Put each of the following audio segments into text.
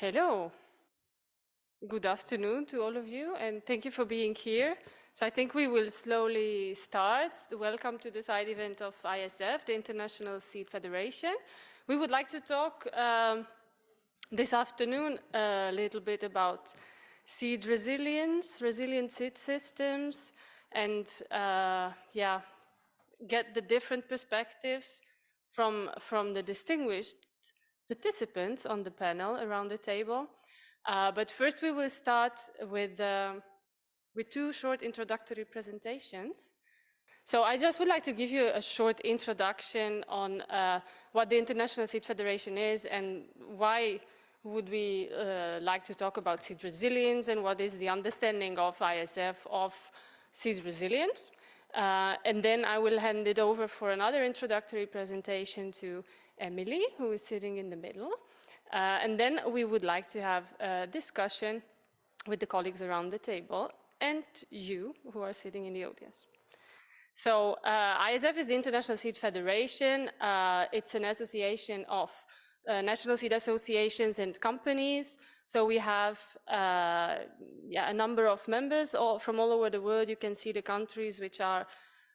Hello. Good afternoon to all of you, and thank you for being here. So I think we will slowly start. Welcome to the side event of ISF, the International Seed Federation. We would like to talk this afternoon a little bit about seed resilience, resilient seed systems, and get the different perspectives from the distinguished participants on the panel around the table. But first we will start with two short introductory presentations. So I just would like to give you a short introduction on what the International Seed Federation is and why would we like to talk about seed resilience and what is the understanding of ISF of seed resilience. And then I will hand it over for another introductory presentation to Emily, who is sitting in the middle. And then we would like to have a discussion with the colleagues around the table and you who are sitting in the audience. So ISF is the International Seed Federation. It's an association of national seed associations and companies. So we have a number of members from all over the world. You can see the countries which are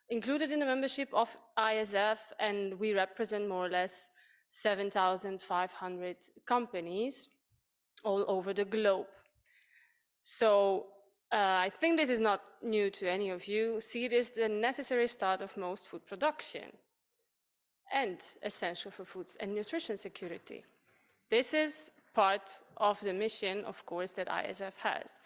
included in the membership of ISF, and we represent more or less 7,500 companies all over the globe. So I think this is not new to any of you. Seed is the necessary start of most food production and essential for food and nutrition security. This is part of the mission, of course, that ISF has.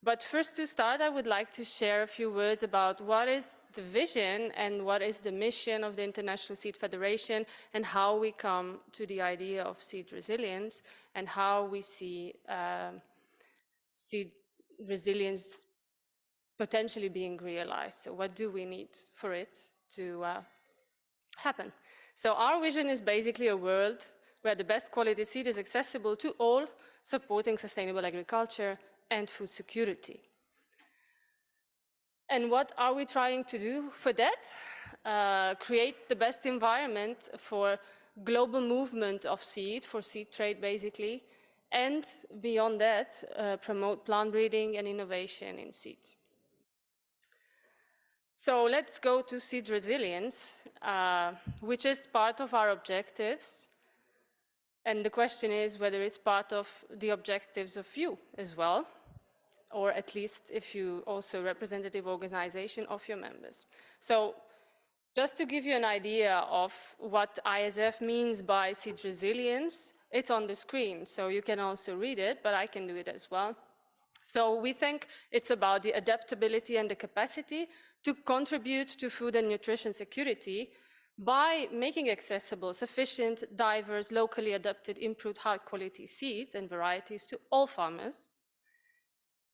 But first to start, I would like to share a few words about what is the vision and what is the mission of the International Seed Federation and how we come to the idea of seed resilience and how we see seed resilience potentially being realized. So what do we need for it to happen? So our vision is basically a world where the best quality seed is accessible to all, supporting sustainable agriculture and food security. And what are we trying to do for that? Create the best environment for global movement of seed, for seed trade basically, and beyond that, promote plant breeding and innovation in seeds. So let's go to seed resilience, which is part of our objectives. And the question is whether it's part of the objectives of you as well, or at least if you also representative organization of your members. So just to give you an idea of what ISF means by seed resilience, it's on the screen, so you can also read it, but I can do it as well. So we think it's about the adaptability and the capacity to contribute to food and nutrition security by making accessible, sufficient, diverse, locally adapted, improved, high-quality seeds and varieties to all farmers,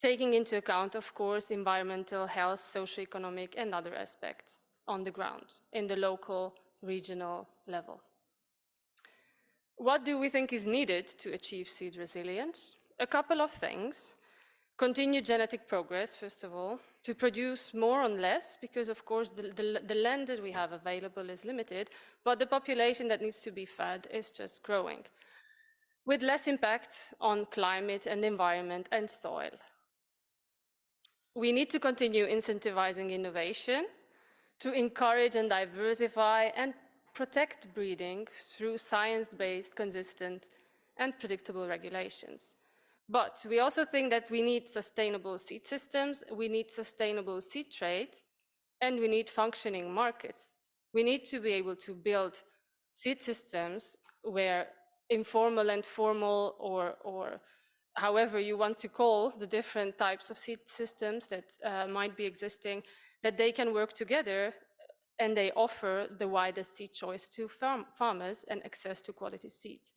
taking into account, of course, environmental, health, socioeconomic, and other aspects on the ground, in the local, regional level. What do we think is needed to achieve seed resilience? A couple of things. Continued genetic progress, first of all, to produce more on less, because of course the land that we have available is limited, but the population that needs to be fed is just growing, with less impact on climate and environment and soil. We need to continue incentivizing innovation to encourage and diversify and protect breeding through science-based, consistent, and predictable regulations. But we also think that we need sustainable seed systems, we need sustainable seed trade, and we need functioning markets. We need to be able to build seed systems where informal and formal, or however you want to call the different types of seed systems that might be existing, that they can work together and they offer the widest seed choice to farmers and access to quality seeds.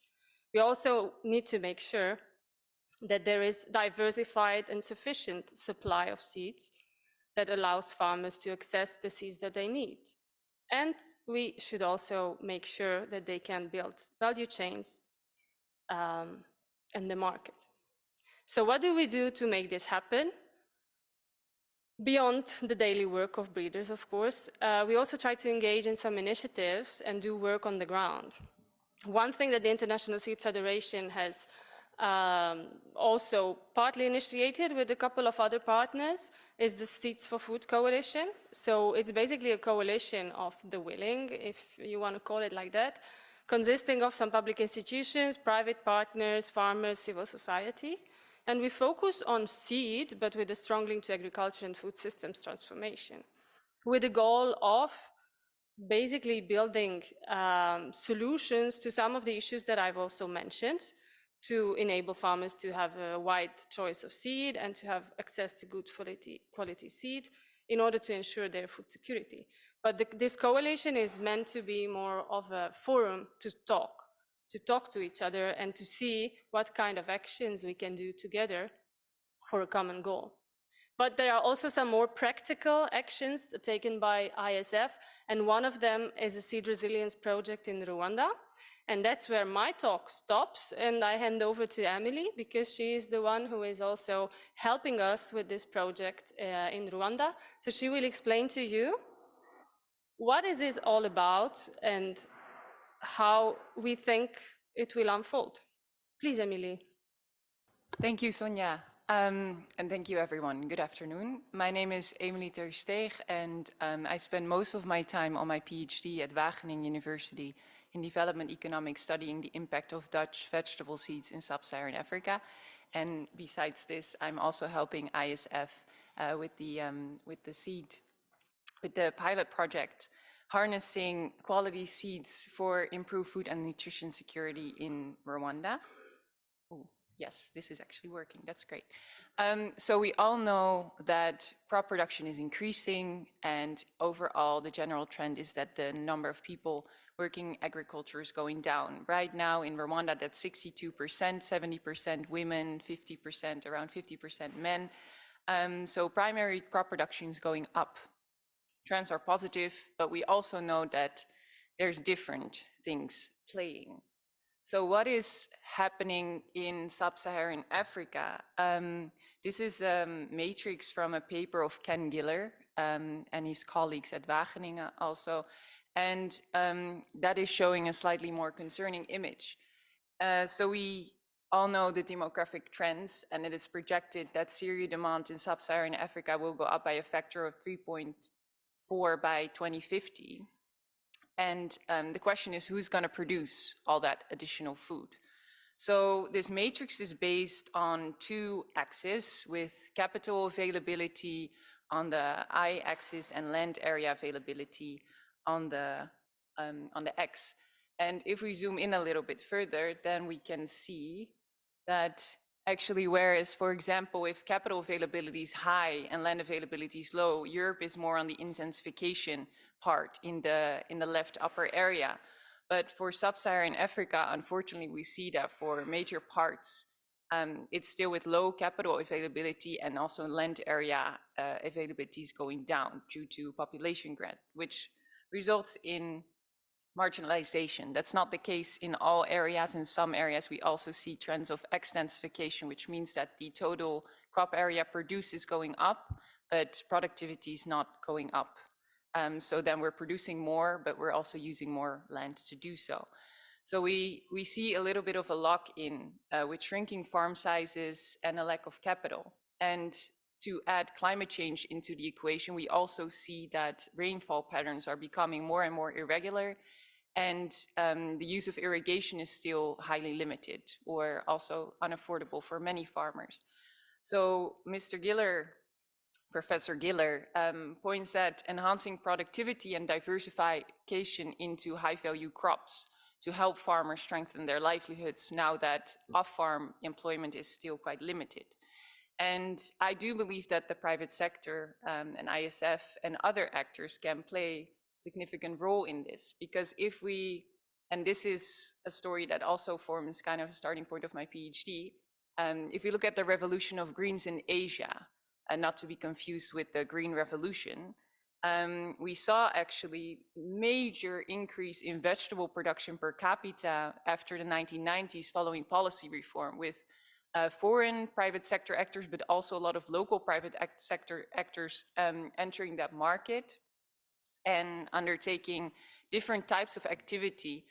We also need to make sure that there is diversified and sufficient supply of seeds that allows farmers to access the seeds that they need. And we should also make sure that they can build value chains in the market. So what do we do to make this happen? Beyond the daily work of breeders, of course, we also try to engage in some initiatives and do work on the ground. One thing that the International Seed Federation has Also partly initiated with a couple of other partners, is the Seeds for Food Coalition. So it's basically a coalition of the willing, if you want to call it like that, consisting of some public institutions, private partners, farmers, civil society. And we focus on seed, but with a strong link to agriculture and food systems transformation, with the goal of basically building solutions to some of the issues that I've also mentioned, to enable farmers to have a wide choice of seed and to have access to good quality seed in order to ensure their food security. But this coalition is meant to be more of a forum to talk to each other and to see what kind of actions we can do together for a common goal. But there are also some more practical actions taken by ISF, and one of them is a seed resilience project in Rwanda. And that's where my talk stops, and I hand over to Emily, because she is the one who is also helping us with this project in Rwanda. So she will explain to you what is it all about and how we think it will unfold. Please, Emily. Thank you, Szonja. And thank you, everyone. Good afternoon. My name is Emily Tersteeg, and I spend most of my time on my PhD at Wageningen University in development economics, studying the impact of Dutch vegetable seeds in sub-Saharan Africa. And besides this, I'm also helping ISF with the pilot project, harnessing quality seeds for improved food and nutrition security in Rwanda. Ooh, yes, this is actually working. That's great. So we all know that crop production is increasing, and overall the general trend is that the number of people working agriculture is going down. Right now in Rwanda, that's 62%, 70% women, 50%, around 50% men. So primary crop production is going up. Trends are positive, but we also know that there's different things playing. So what is happening in sub-Saharan Africa? This is a matrix from a paper of Ken Giller and his colleagues at Wageningen also. And that is showing a slightly more concerning image. So we all know the demographic trends, and it is projected that cereal demand in sub-Saharan Africa will go up by a factor of 3.4 by 2050. And the question is, who's going to produce all that additional food? So this matrix is based on two axes, with capital availability on the y-axis and land area availability on the x. And if we zoom in a little bit further, then we can see that actually, whereas, for example, if capital availability is high and land availability is low, Europe is more on the intensification part in the left upper area. But for sub-Saharan Africa, unfortunately, we see that for major parts, it's still with low capital availability, and also land area availability is going down due to population growth, which results in marginalization. That's not the case in all areas. In some areas, we also see trends of extensification, which means that the total crop area produced is going up, but productivity is not going up. So then we're producing more, but we're also using more land to do so. So we see a little bit of a lock-in with shrinking farm sizes and a lack of capital. And to add climate change into the equation, we also see that rainfall patterns are becoming more and more irregular, and the use of irrigation is still highly limited or also unaffordable for many farmers. So Mr. Giller, Professor Giller, points at enhancing productivity and diversification into high-value crops to help farmers strengthen their livelihoods now that off-farm employment is still quite limited. And I do believe that the private sector and ISF and other actors can play a significant role in this, because if we, and this is a story that also forms kind of a starting point of my PhD, if we look at the revolution of greens in Asia, and not to be confused with the Green Revolution, we saw actually major increase in vegetable production per capita after the 1990s following policy reform, with foreign private sector actors, but also a lot of local private sector actors entering that market and undertaking different types of activity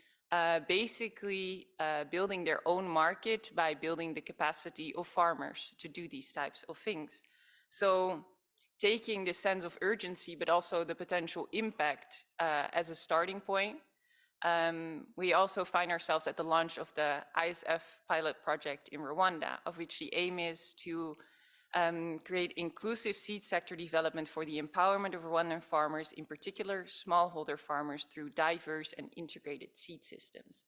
basically building their own market by building the capacity of farmers to do these types of things. So taking the sense of urgency, but also the potential impact as a starting point, we also find ourselves at the launch of the ISF pilot project in Rwanda, of which the aim is to create inclusive seed sector development for the empowerment of Rwandan farmers, in particular smallholder farmers, through diverse and integrated seed systems.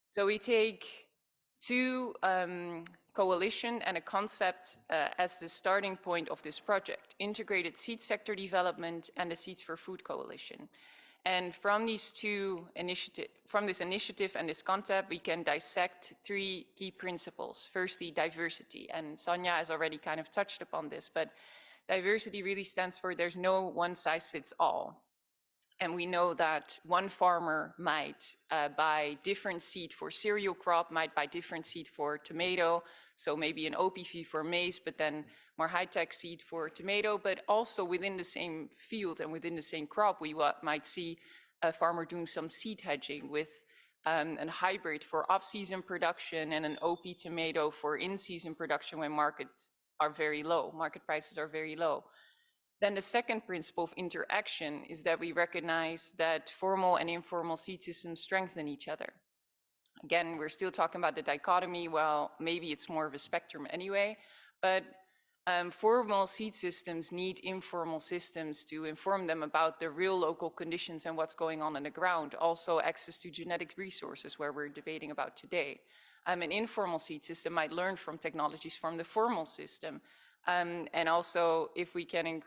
So we take two coalition and a concept as the starting point of this project: integrated seed sector development and the Seeds for Food Coalition. And from these two from this initiative and this concept, we can dissect three key principles. Firstly, diversity, and Szonja has already kind of touched upon this, but diversity really stands for there's no one size fits all. And we know that one farmer might buy different seed for cereal crop, might buy different seed for tomato, so maybe an OPV for maize, but then more high-tech seed for tomato, but also within the same field and within the same crop, we might see a farmer doing some seed hedging with a hybrid for off-season production and an OP tomato for in-season production when markets are very low, market prices are very low. Then the second principle of interaction is that we recognize that formal and informal seed systems strengthen each other. Again, we're still talking about the dichotomy. Well, maybe it's more of a spectrum anyway, but formal seed systems need informal systems to inform them about the real local conditions and what's going on the ground. Also access to genetic resources, where we're debating about today. An informal seed system might learn from technologies from the formal system. And also, if we can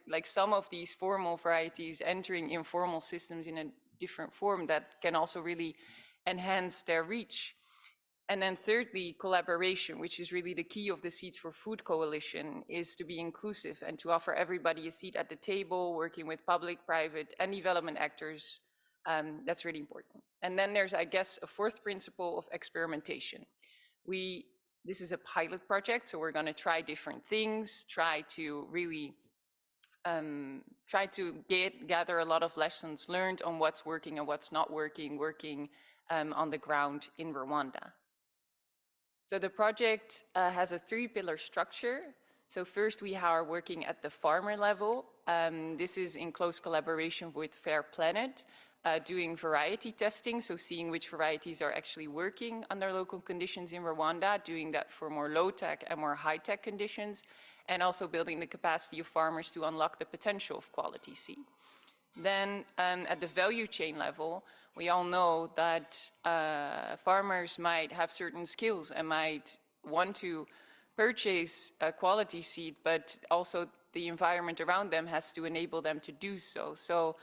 like some of these formal varieties entering informal systems in a different form, that can also really enhance their reach. And then thirdly, collaboration, which is really the key of the Seeds for Food Coalition, is to be inclusive and to offer everybody a seat at the table, working with public, private, and development actors. That's really important. And then there's, I guess, a fourth principle of experimentation. This is a pilot project, so we're going to try different things, try to really gather a lot of lessons learned on what's working and what's not working on the ground in Rwanda. So the project has a three-pillar structure. So first, we are working at the farmer level. This is in close collaboration with Fair Planet, doing variety testing, so seeing which varieties are actually working under local conditions in Rwanda, doing that for more low-tech and more high-tech conditions, and also building the capacity of farmers to unlock the potential of quality seed. Then at the value chain level, we all know that farmers might have certain skills and might want to purchase quality seed, but also the environment around them has to enable them to do so. So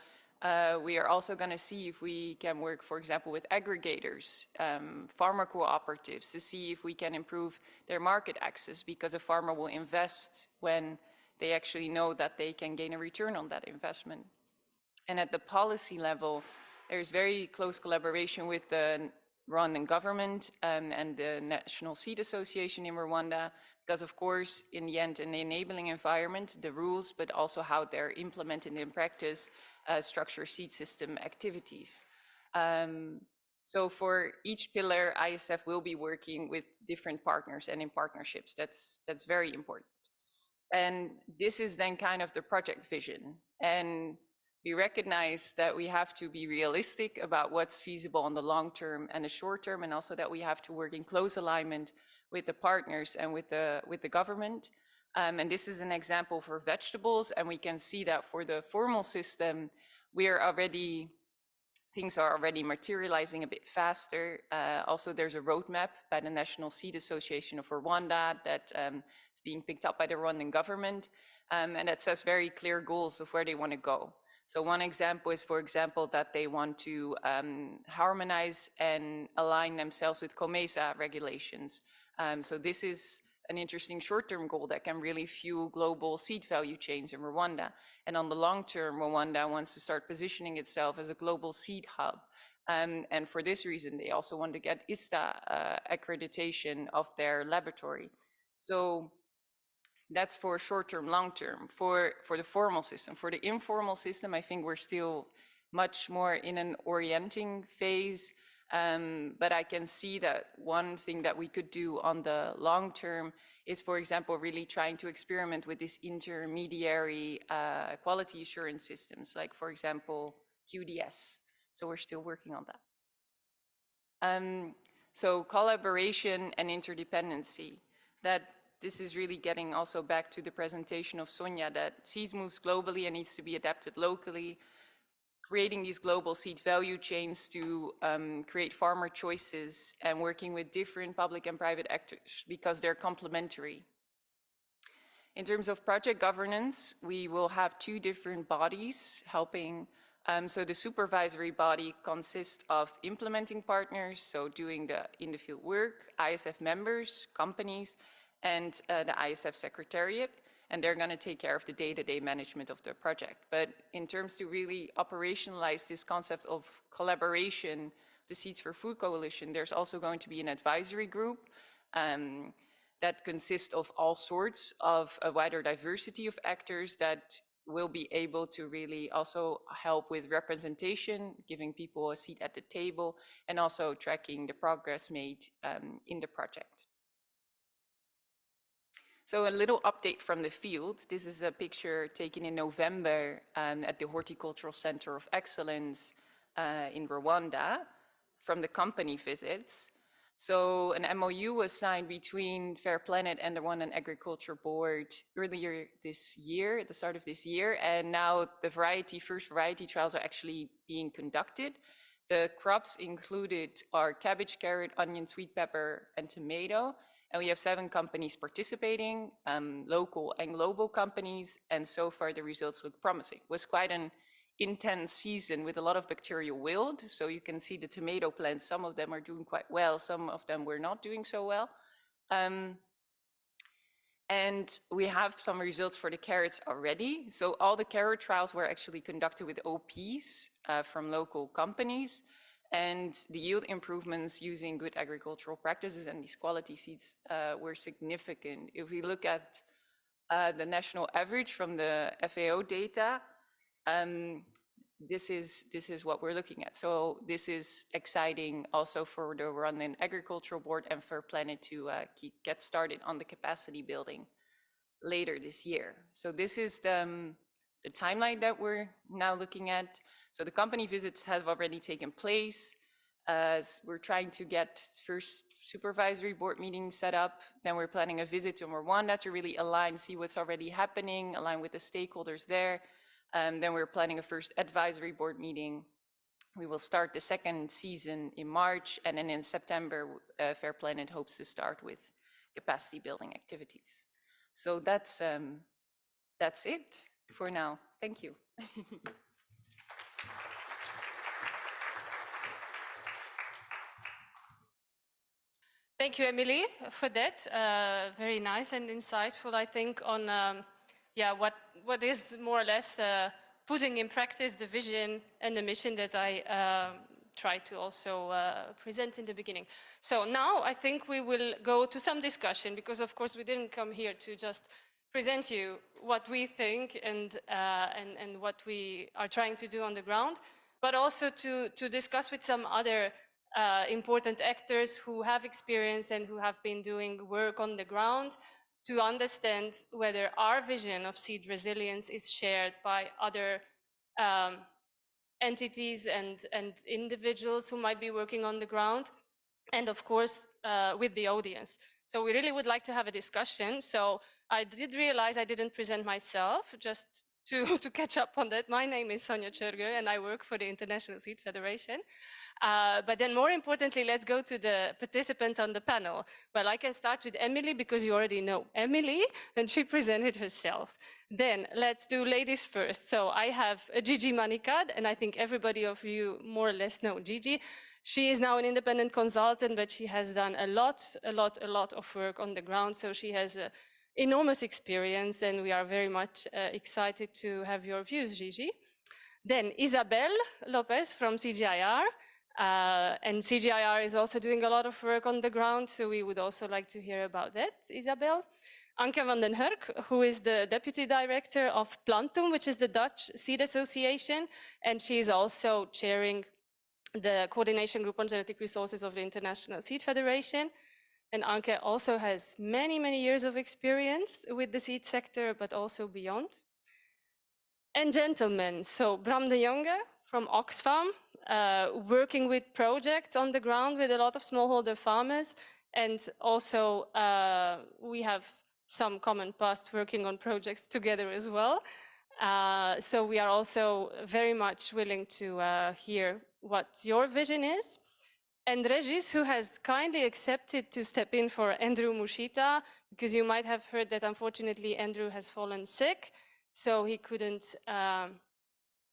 we are also going to see if we can work, for example, with aggregators, farmer cooperatives, to see if we can improve their market access, because a farmer will invest when they actually know that they can gain a return on that investment. And at the policy level, there's very close collaboration with the Rwandan government and the National Seed Association in Rwanda, because of course, in the end, an enabling environment, the rules, but also how they're implemented in practice, structure seed system activities. So for each pillar, ISF will be working with different partners and in partnerships. That's very important. And this is then kind of the project vision. And we recognize that we have to be realistic about what's feasible on the long term and the short term, and also that we have to work in close alignment with the partners and with the government. And this is an example for vegetables, and we can see that for the formal system, things are already materializing a bit faster. Also, there's a roadmap by the National Seed Association of Rwanda that is being picked up by the Rwandan government, and that sets very clear goals of where they want to go. So one example is, for example, that they want to harmonize and align themselves with COMESA regulations. So this is an interesting short-term goal that can really fuel global seed value chains in Rwanda. And on the long term, Rwanda wants to start positioning itself as a global seed hub. And for this reason, they also want to get ISTA accreditation of their laboratory. So that's for short-term, long-term, for the formal system. For the informal system, I think we're still much more in an orienting phase. But I can see that one thing that we could do on the long term is, for example, really trying to experiment with these intermediary quality assurance systems, like, for example, QDS. So we're still working on that. So collaboration and interdependency, this is really getting also back to the presentation of Szonja, that seeds moves globally and needs to be adapted locally, creating these global seed value chains to create farmer choices and working with different public and private actors because they're complementary. In terms of project governance, we will have two different bodies helping. So the supervisory body consists of implementing partners, so doing the in-the-field work, ISF members, companies, and the ISF Secretariat, and they're going to take care of the day-to-day management of the project. But in terms to really operationalize this concept of collaboration, the Seeds for Food Coalition, there's also going to be an advisory group that consists of all sorts of a wider diversity of actors that will be able to really also help with representation, giving people a seat at the table, and also tracking the progress made in the project. So a little update from the field. This is a picture taken in November at the Horticultural Center of Excellence in Rwanda from the company visits. So an MOU was signed between Fair Planet and the Rwandan Agriculture Board earlier this year, at the start of this year, and now the first variety trials are actually being conducted. The crops included are cabbage, carrot, onion, sweet pepper, and tomato. And we have 7 companies participating, local and global companies, and so far the results look promising. It was quite an intense season with a lot of bacterial wilt, so you can see the tomato plants, some of them are doing quite well, some of them were not doing so well. And we have some results for the carrots already. So all the carrot trials were actually conducted with OPs from local companies. And the yield improvements using good agricultural practices and these quality seeds were significant. If we look at the national average from the FAO data, this is what we're looking at. So this is exciting also for the Rwandan Agricultural Board and Fair Planet to get started on the capacity building later this year. So this is the timeline that we're now looking at. So the company visits have already taken place. We're trying to get first supervisory board meeting set up. Then we're planning a visit to Rwanda to really align, see what's already happening, align with the stakeholders there. Then we're planning a first advisory board meeting. We will start the second season in March, and then in September, Fair Planet hopes to start with capacity building activities. So that's it for now. Thank you. Thank you, Emily, for that. Very nice and insightful, I think, on what is more or less putting in practice the vision and the mission that I tried to also present in the beginning. So now I think we will go to some discussion, because of course we didn't come here to just present you what we think and what we are trying to do on the ground, but also to discuss with some other important actors who have experience and who have been doing work on the ground to understand whether our vision of seed resilience is shared by other entities and individuals who might be working on the ground, and of course with the audience. So we really would like to have a discussion. So I did realize I didn't present myself, just to catch up on that. My name is Szonja Csörgő and I work for the International Seed Federation. But then more importantly, let's go to the participants on the panel. Well, I can start with Emily because you already know Emily and she presented herself. Then let's do ladies first. So I have Gigi Manicad, and I think everybody of you more or less know Gigi. She is now an independent consultant, but she has done a lot of work on the ground. So she has enormous experience, and we are very much excited to have your views, Gigi. Then Isabel López from CGIAR. And CGIAR is also doing a lot of work on the ground, so we would also like to hear about that, Isabel. Anke van den Hurk, who is the Deputy Director of Plantum, which is the Dutch Seed Association, and she is also chairing the Coordination Group on Genetic Resources of the International Seed Federation. And Anke also has many, many years of experience with the seed sector, but also beyond. And gentlemen, so Bram de Jonge from Oxfam, working with projects on the ground with a lot of smallholder farmers. And also we have some common past working on projects together as well. So we are also very much willing to hear what your vision is. And Regis, who has kindly accepted to step in for Andrew Mushita, because you might have heard that unfortunately Andrew has fallen sick, so he couldn't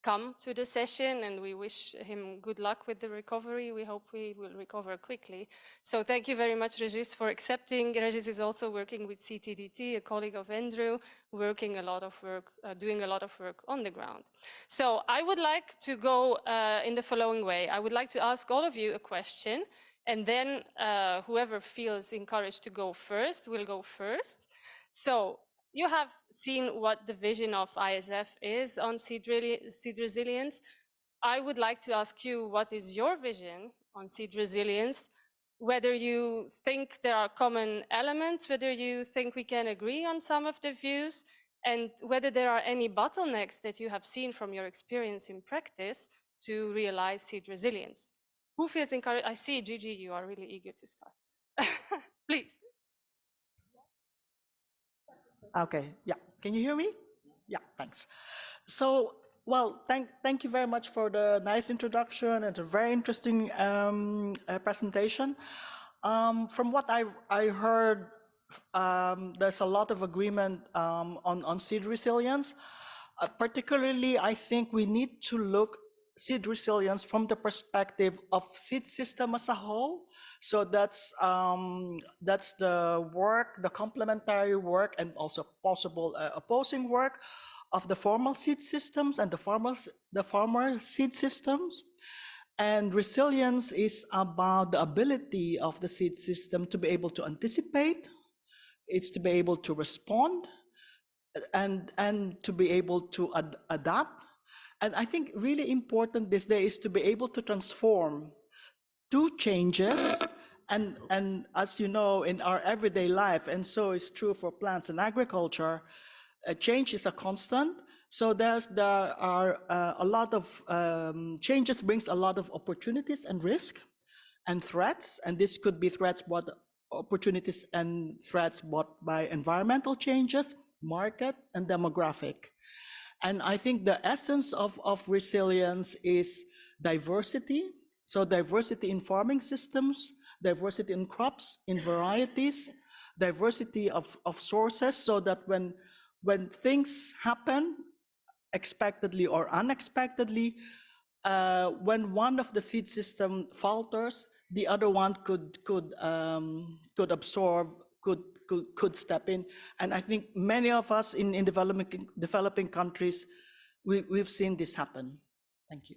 come to the session, and we wish him good luck with the recovery. We hope he will recover quickly. So thank you very much, Regis, for accepting. Regis is also working with CTDT, a colleague of Andrew, working a lot of work, doing a lot of work on the ground. So I would like to go in the following way. I would like to ask all of you a question, and then whoever feels encouraged to go first will go first. So you have seen what the vision of ISF is on seed resilience. I would like to ask you, what is your vision on seed resilience? Whether you think there are common elements, whether you think we can agree on some of the views, and whether there are any bottlenecks that you have seen from your experience in practice to realize seed resilience. Who feels encouraged? I see, Gigi, you are really eager to start. Please. Okay, yeah, can you hear me? Yeah, thanks. So, well, thank you very much for the nice introduction and a very interesting presentation. From what I heard, there's a lot of agreement on seed resilience. Particularly, I think we need to look seed resilience from the perspective of seed system as a whole. So that's the work, the complementary work, and also possible opposing work of the formal seed systems and the farmer seed systems. And resilience is about the ability of the seed system to be able to anticipate, it's to be able to respond, and to be able to adapt. And I think really important this day is to be able to transform to changes. And as you know, in our everyday life, and so it's true for plants and agriculture, change is a constant. So there are a lot of changes brings a lot of opportunities and risk and threats. And this could be threats, but opportunities and threats brought by environmental changes, market, and demographic. And I think the essence of resilience is diversity. So diversity in farming systems, diversity in crops, in varieties, diversity of sources, so that when things happen expectedly or unexpectedly, when one of the seed system falters, the other one could absorb, could step in. And I think many of us in developing countries, we've seen this happen. Thank you.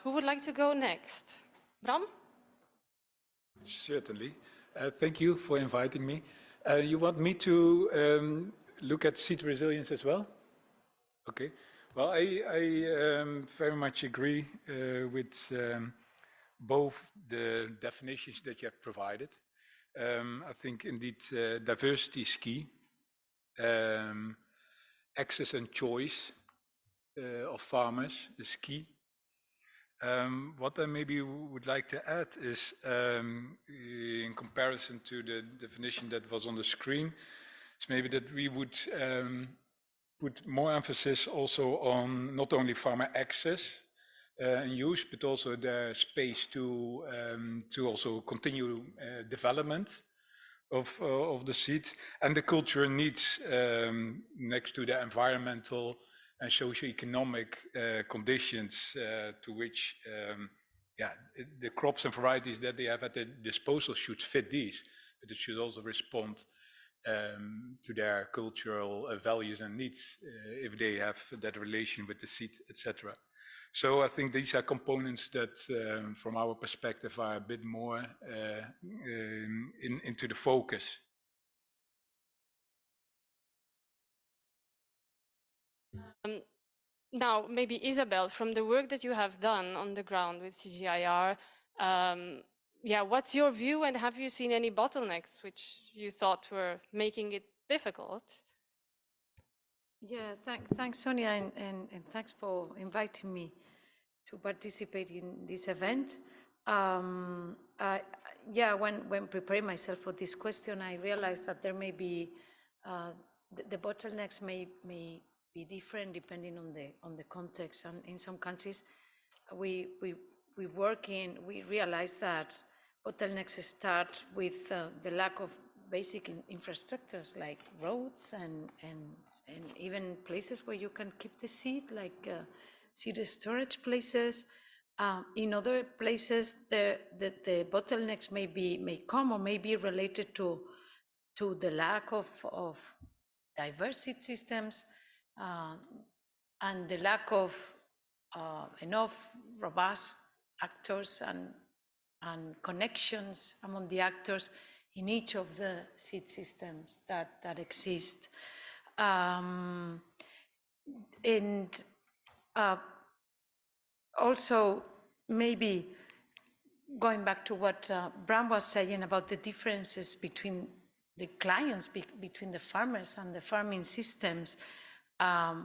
Who would like to go next? Bram? Certainly. Thank you for inviting me. You want me to look at seed resilience as well? Okay. Well, I very much agree with both the definitions that you have provided. I think indeed diversity is key. Access and choice of farmers is key. What I maybe would like to add is, in comparison to the definition that was on the screen, is maybe that we would put more emphasis also on not only farmer access and use, but also the space to also continue development of the seed and the cultural needs next to the environmental and socio-economic conditions to which the crops and varieties that they have at their disposal should fit these, but it should also respond to their cultural values and needs if they have that relation with the seed, etc. So I think these are components that, from our perspective, are a bit more into the focus. Now, maybe Isabel, from the work that you have done on the ground with CGIAR, yeah, what's your view, and have you seen any bottlenecks which you thought were making it difficult? Yeah, thanks, Szonja, and thanks for inviting me to participate in this event. Yeah, when preparing myself for this question, I realized that there may be, the bottlenecks may be different depending on the context. And in some countries, we realize that bottlenecks start with the lack of basic infrastructures like roads and even places where you can keep the seed, like seed storage places. In other places, the bottlenecks may come or may be related to the lack of diverse seed systems and the lack of enough robust actors and connections among the actors in each of the seed systems that exist. Also, maybe going back to what Bram was saying about the differences between the clients, between the farmers and the farming systems, a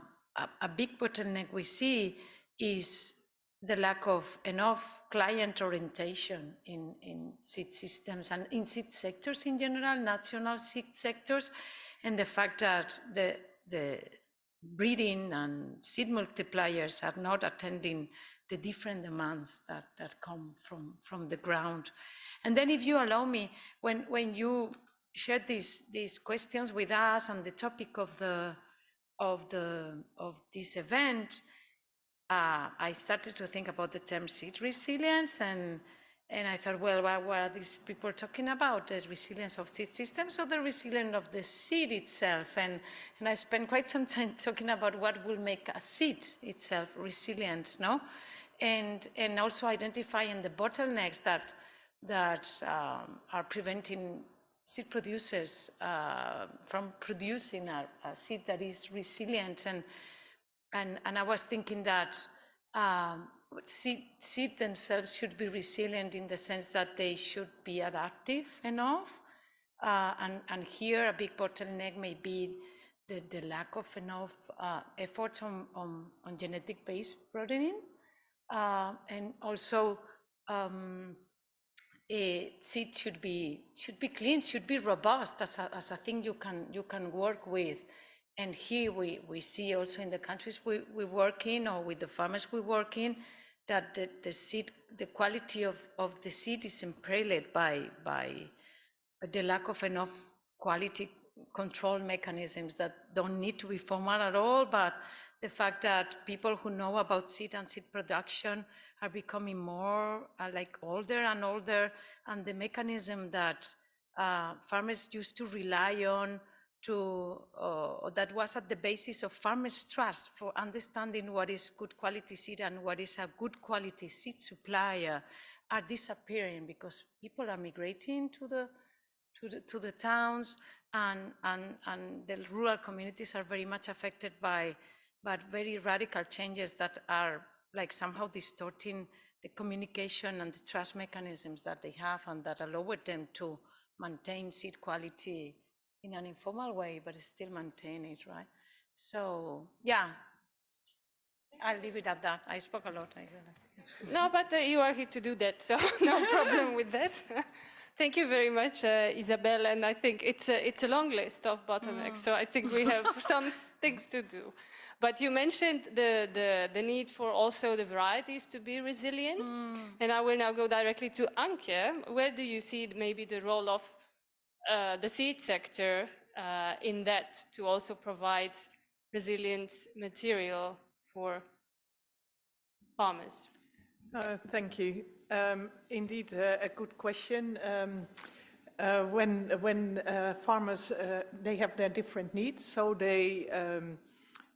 big bottleneck we see is the lack of enough client orientation in seed systems and in seed sectors in general, national seed sectors, and the fact that the breeding and seed multipliers are not attending the different demands that come from the ground. And then, if you allow me, when you shared these questions with us on the topic of this event, I started to think about the term seed resilience, and I thought, well, what are these people talking about? The resilience of seed systems or the resilience of the seed itself? And I spent quite some time talking about what will make a seed itself resilient, no? And also identifying the bottlenecks that are preventing seed producers from producing a seed that is resilient. And I was thinking that seed themselves should be resilient in the sense that they should be adaptive enough. And here a big bottleneck may be the lack of enough efforts on genetic-based broadening. And also seed should be clean, should be robust as a thing you can work with. And here we see also in the countries we work in, or with the farmers we work in, that the quality of the seed is impaired by the lack of enough quality control mechanisms that don't need to be formal at all, but the fact that people who know about seed and seed production are becoming more like older and older, and the mechanism that farmers used to rely on that was at the basis of farmers' trust for understanding what is good quality seed and what is a good quality seed supplier are disappearing because people are migrating to the towns, and the rural communities are very much affected by very radical changes that are like somehow distorting the communication and the trust mechanisms that they have, and that allow them to maintain seed quality in an informal way, but still maintain it, right? So, yeah, I'll leave it at that. I spoke a lot, I realize. No, but you are here to do that, so no problem with that. Thank you very much, Isabel, and I think it's a long list of bottlenecks, so I think we have some things to do. But you mentioned the need for also the varieties to be resilient, and I will now go directly to Anke. Where do you see maybe the role of the seed sector in that, to also provide resilient material for farmers? Thank you. Indeed, a good question. When farmers, they have their different needs, so they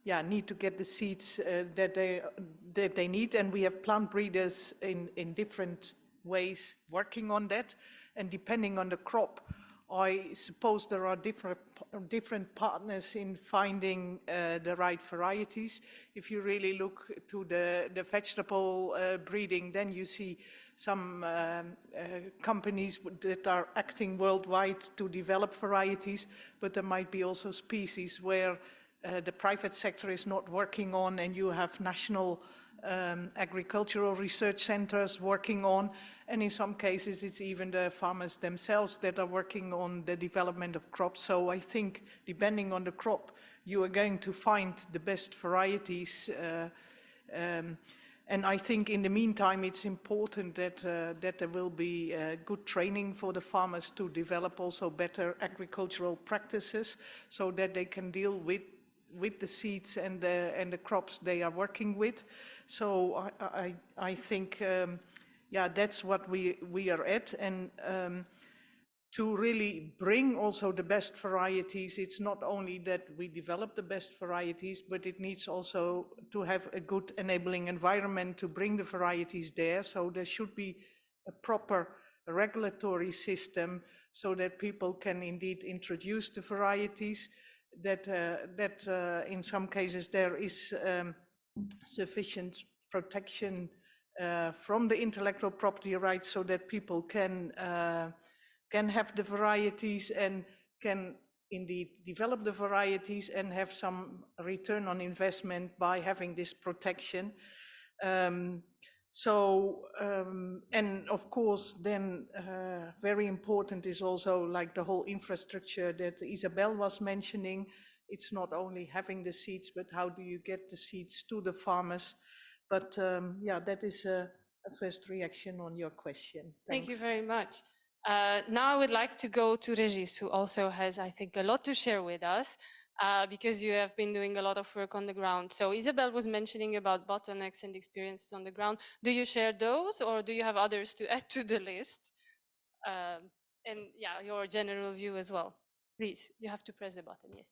need to get the seeds that they need, and we have plant breeders in different ways working on that, and depending on the crop, I suppose there are different partners in finding the right varieties. If you really look to the vegetable breeding, then you see some companies that are acting worldwide to develop varieties, but there might be also species where the private sector is not working on, and you have national agricultural research centers working on, and in some cases it's even the farmers themselves that are working on the development of crops. So I think depending on the crop, you are going to find the best varieties, and I think in the meantime it's important that, that there will be good training for the farmers to develop also better agricultural practices so that they can deal with the seeds and the crops they are working with. So I think, yeah, that's what we are at. And to really bring also the best varieties, it's not only that we develop the best varieties, but it needs also to have a good enabling environment to bring the varieties there. So there should be a proper regulatory system so that people can indeed introduce the varieties, that in some cases there is sufficient protection from the intellectual property rights so that people can have the varieties and can indeed develop the varieties and have some return on investment by having this protection. And of course, then very important is also like the whole infrastructure that Isabel was mentioning. It's not only having the seeds, but how do you get the seeds to the farmers? But yeah, that is a first reaction on your question. Thanks. Thank you very much. Now I would like to go to Regis, who also has, I think, a lot to share with us, because you have been doing a lot of work on the ground. So Isabel was mentioning about bottlenecks and experiences on the ground. Do you share those, or do you have others to add to the list? And yeah, your general view as well. Please, you have to press the button, yes.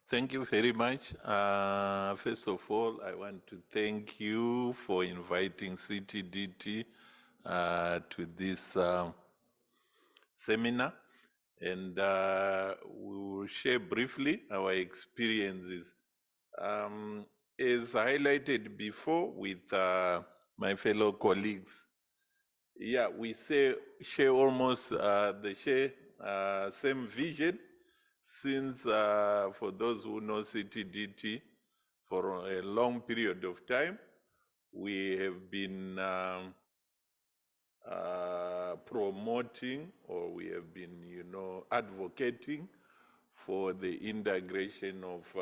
Thank you very much. First of all, I want to thank you for inviting CTDT to this seminar, and we will share briefly our experiences. As highlighted before with my fellow colleagues, yeah, we share almost the same vision. Since, for those who know CTDT, for a long period of time, we have been promoting, or we have been, advocating for the integration of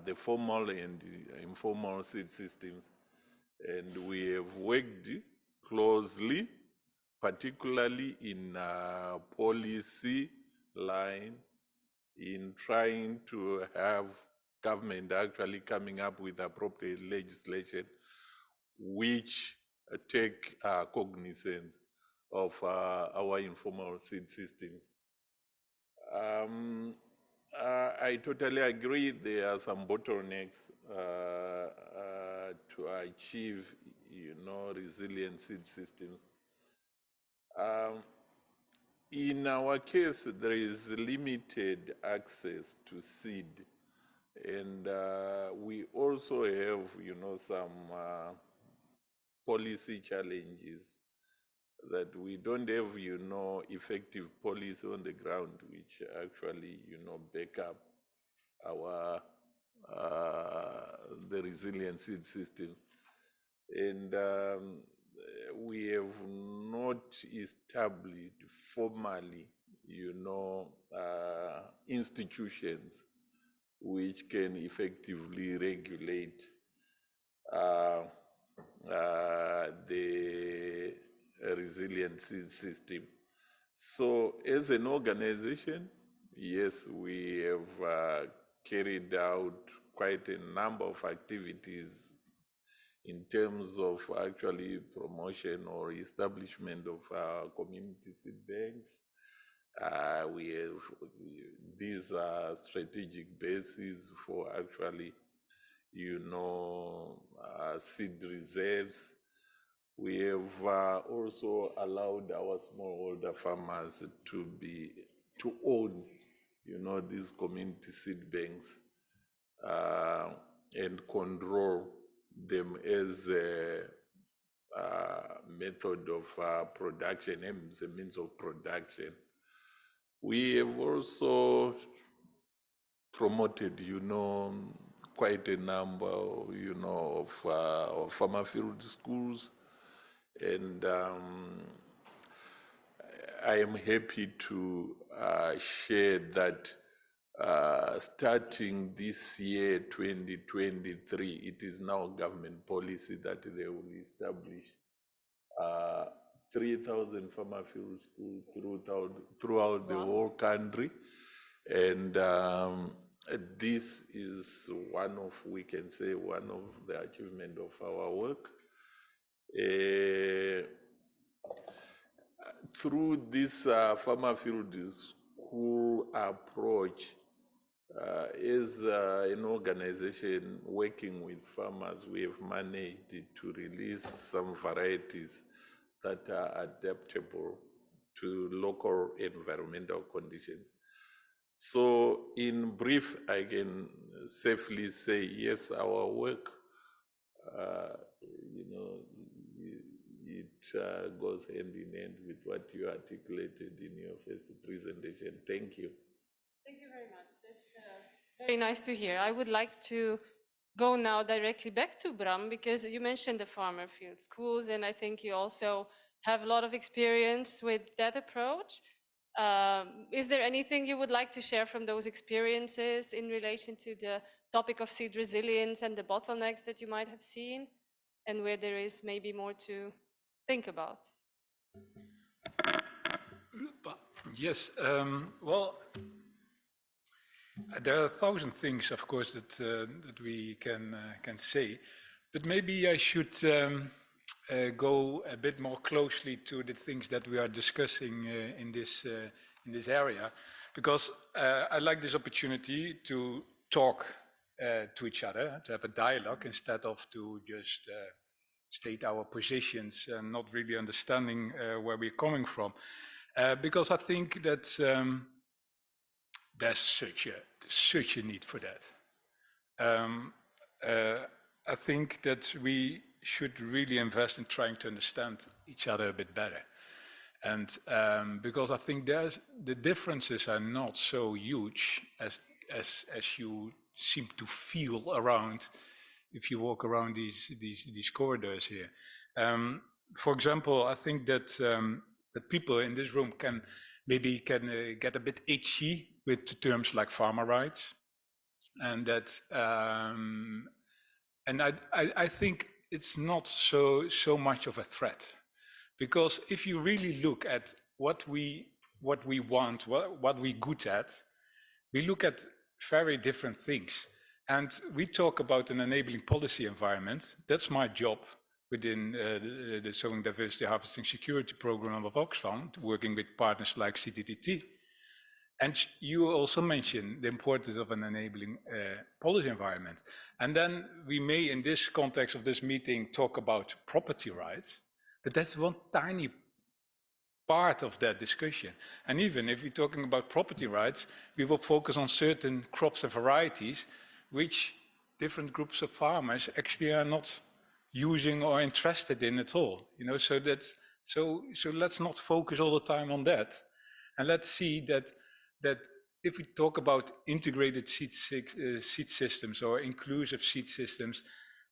the formal and the informal seed systems. And we have worked closely, particularly in policy line, in trying to have government actually coming up with appropriate legislation which take cognizance of our informal seed systems. I totally agree there are some bottlenecks to achieve, resilient seed systems. In our case, there is limited access to seed, and we also have, some policy challenges that we don't have, effective policy on the ground, which actually, back up our the resilient seed system. And we have not established formally, institutions which can effectively regulate the resilient seed system. So as an organization, yes, we have carried out quite a number of activities in terms of actually promotion or establishment of community seed banks, We have these strategic bases for actually, seed reserves. We have also allowed our smallholder farmers to own, these community seed banks and control them as a method of production, as a means of production. We have also promoted, quite a number, of farmer field schools. And I am happy to share that starting this year, 2023, it is now government policy that they will establish 3,000 farmer field schools throughout the whole country. And this is one of the achievement of our work. Through this farmer field school approach, as an organization working with farmers, we have managed to release some varieties that are adaptable to local environmental conditions. So in brief, I can safely say, yes, our work, it goes hand in hand with what you articulated in your first presentation. Thank you. Thank you very much. That's very nice to hear. I would like to go now directly back to Bram, because you mentioned the farmer field schools, and I think you also have a lot of experience with that approach. Is there anything you would like to share from those experiences in relation to the topic of seed resilience and the bottlenecks that you might have seen, and where there is maybe more to think about? Yes, well, there are 1,000 things, of course, that we can say, but maybe I should go a bit more closely to the things that we are discussing in this area, because I like this opportunity to talk to each other, to have a dialogue instead of to just state our positions and not really understanding where we're coming from, because I think that there's such a need for that. I think that we should really invest in trying to understand each other a bit better, and because I think the differences are not so huge as you seem to feel around if you walk around these corridors here. For example, I think that that people in this room can get a bit itchy with terms like farmer rights, and that and I think it's not so much of a threat, because if you really look at what we want, what we're good at, we look at very different things. And we talk about an enabling policy environment. That's my job within the Sowing Diversity Harvesting Security Program of Oxfam, working with partners like CTDT. And you also mentioned the importance of an enabling policy environment. And then we may, in this context of this meeting, talk about property rights, but that's one tiny part of that discussion. And even if we're talking about property rights, we will focus on certain crops and varieties which different groups of farmers actually are not using or interested in at all. So let's not focus all the time on that, and let's see that if we talk about integrated seed systems or inclusive seed systems,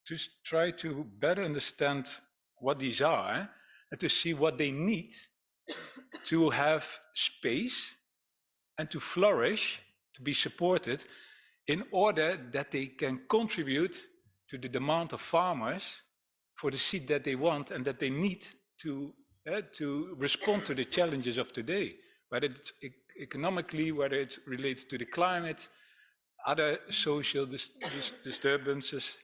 just try to better understand what these are and to see what they need to have space and to flourish, to be supported, in order that they can contribute to the demand of farmers for the seed that they want and that they need to respond to the challenges of today, whether it's economically, whether it's related to the climate, other social disturbances.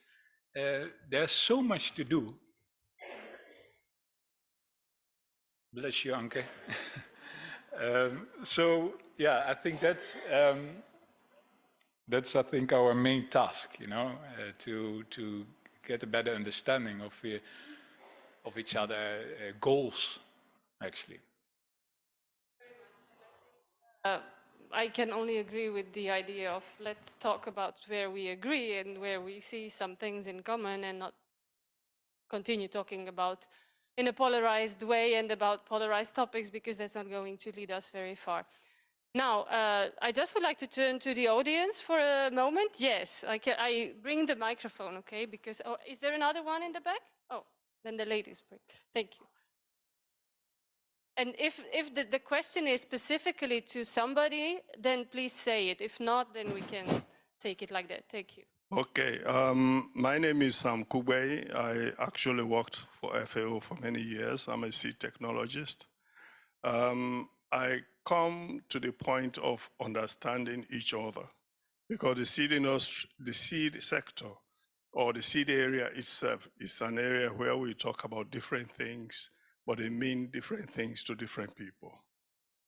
There's so much to do. Bless you, Anke. So yeah, I think that's I think our main task, you know, to get a better understanding of each other goals, actually. I can only agree with the idea of let's talk about where we agree and where we see some things in common and not continue talking about in a polarized way and about polarized topics, because that's not going to lead us very far. Now, I just would like to turn to the audience for a moment. Yes, I bring the microphone, okay? Because, oh, is there another one in the back? Oh, then the ladies bring. Thank you. And if the question is specifically to somebody, then please say it. If not, then we can take it like that. Thank you. Okay, my name is Sam Kugbe. I actually worked for FAO for many years. I'm a seed technologist. I come to the point of understanding each other, because the seed industry, the seed sector, or the seed area itself is an area where we talk about different things, but they mean different things to different people.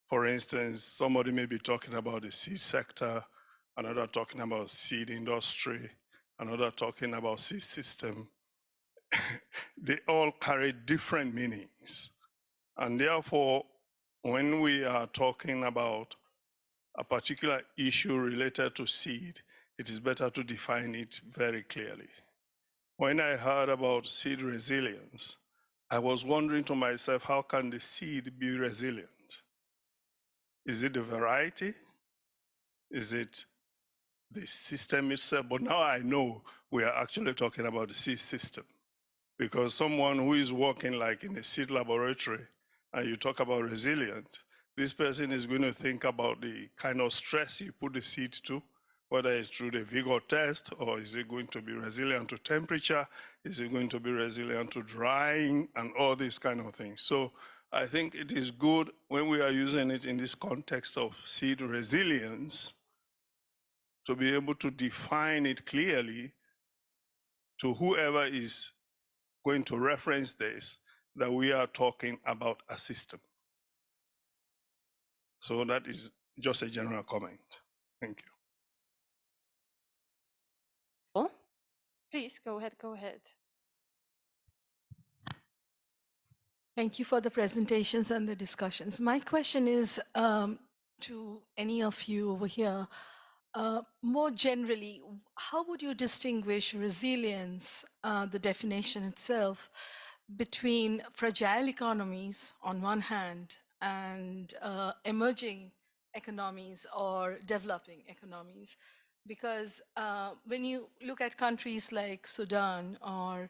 For instance, somebody may be talking about the seed sector, another talking about seed industry, another talking about seed system. They all carry different meanings. And therefore, when we are talking about a particular issue related to seed, it is better to define it very clearly. When I heard about seed resilience, I was wondering to myself, how can the seed be resilient? Is it the variety? Is it the system itself? But now I know we are actually talking about the seed system, because someone who is working like in a seed laboratory and you talk about resilient, this person is going to think about the kind of stress you put the seed to, whether it's through the vigor test, or is it going to be resilient to temperature? Is it going to be resilient to drying and all these kind of things? So I think it is good when we are using it in this context of seed resilience to be able to define it clearly to whoever is going to reference this, that we are talking about a system. So that is just a general comment. Thank you. Oh, please, go ahead, go ahead. Thank you for the presentations and the discussions. My question is to any of you over here. More generally, how would you distinguish resilience, the definition itself, between fragile economies on one hand and emerging economies or developing economies? Because when you look at countries like Sudan or